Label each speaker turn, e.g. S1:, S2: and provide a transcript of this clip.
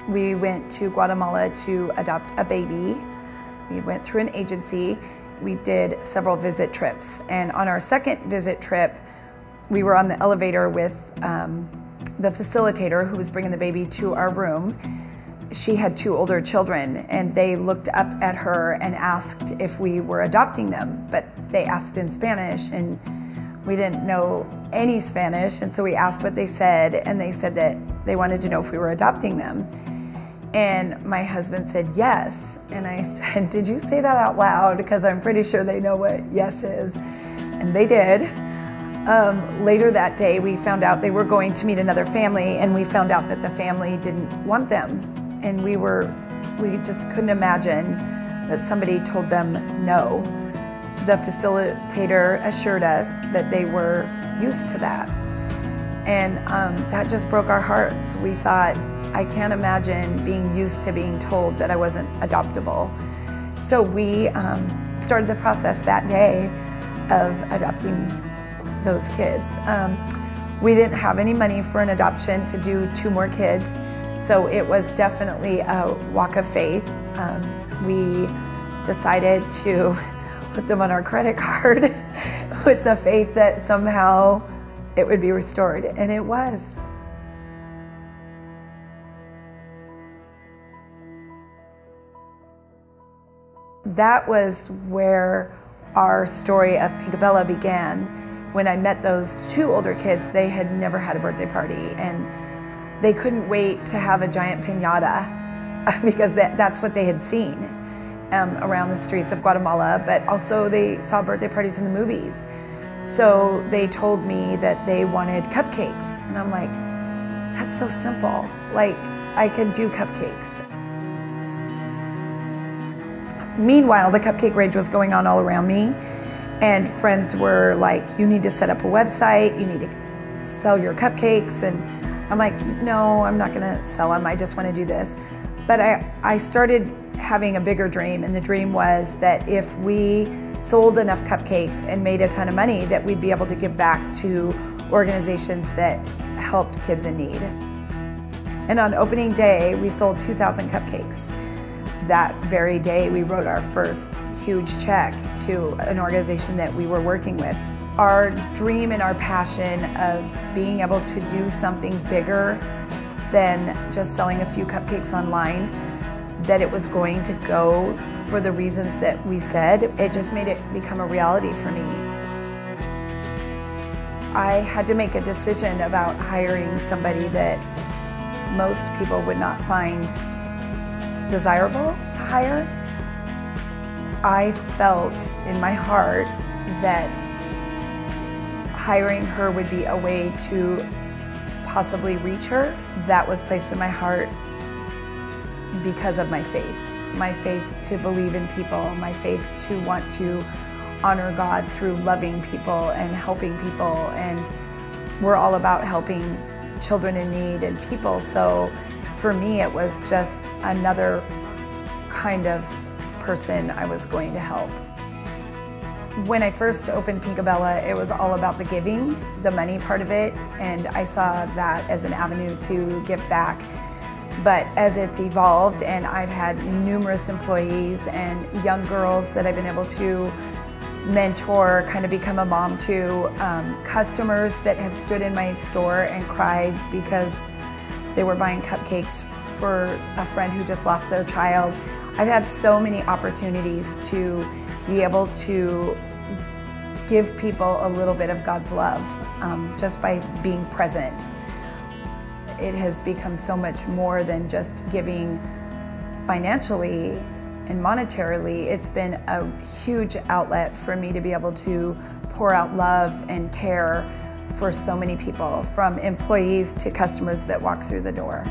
S1: We went to Guatemala to adopt a baby. We went through an agency. We did several visit trips. And on our second visit trip, we were on the elevator with the facilitator who was bringing the baby to our room. She had 2 older children, and they looked up at her and asked if we were adopting them, but they asked in Spanish, and we didn't know any Spanish, and so we asked what they said, and they said that they wanted to know if we were adopting them. And my husband said yes, and I said, did you say that out loud? Because I'm pretty sure they know what yes is, and they did. Later that day, we found out they were going to meet another family, and we found out that the family didn't want them. And we just couldn't imagine that somebody told them no. The facilitator assured us that they were used to that. And that just broke our hearts. We thought, I can't imagine being used to being told that I wasn't adoptable. So we started the process that day of adopting those kids. We didn't have any money for an adoption to do 2 more kids, so it was definitely a walk of faith. We decided to put them on our credit card with the faith that somehow it would be restored, and it was. That was where our story of PinkaBella began. When I met those 2 older kids, they had never had a birthday party, and they couldn't wait to have a giant piñata because that's what they had seen around the streets of Guatemala, but also they saw birthday parties in the movies. So they told me that they wanted cupcakes, and I'm like, that's so simple. Like, I could do cupcakes. Meanwhile, the cupcake rage was going on all around me. And friends were like, you need to set up a website, you need to sell your cupcakes. And I'm like, no, I'm not gonna sell them, I just wanna do this. But I started having a bigger dream, and the dream was that if we sold enough cupcakes and made a ton of money, that we'd be able to give back to organizations that helped kids in need. And on opening day, we sold 2,000 cupcakes. That very day, we wrote our first huge check to an organization that we were working with. Our dream and our passion of being able to do something bigger than just selling a few cupcakes online, that it was going to go for the reasons that we said, it just made it become a reality for me. I had to make a decision about hiring somebody that most people would not find desirable to hire. I felt in my heart that hiring her would be a way to possibly reach her. That was placed in my heart because of my faith. My faith to believe in people, my faith to want to honor God through loving people and helping people. And we're all about helping children in need and people. So for me, it was just another kind of person I was going to help. When I first opened PinkaBella, it was all about the giving, the money part of it, and I saw that as an avenue to give back. But as it's evolved, and I've had numerous employees and young girls that I've been able to mentor, kind of become a mom to, customers that have stood in my store and cried because they were buying cupcakes for a friend who just lost their child. I've had so many opportunities to be able to give people a little bit of God's love just by being present. It has become so much more than just giving financially and monetarily. It's been a huge outlet for me to be able to pour out love and care for so many people, from employees to customers that walk through the door.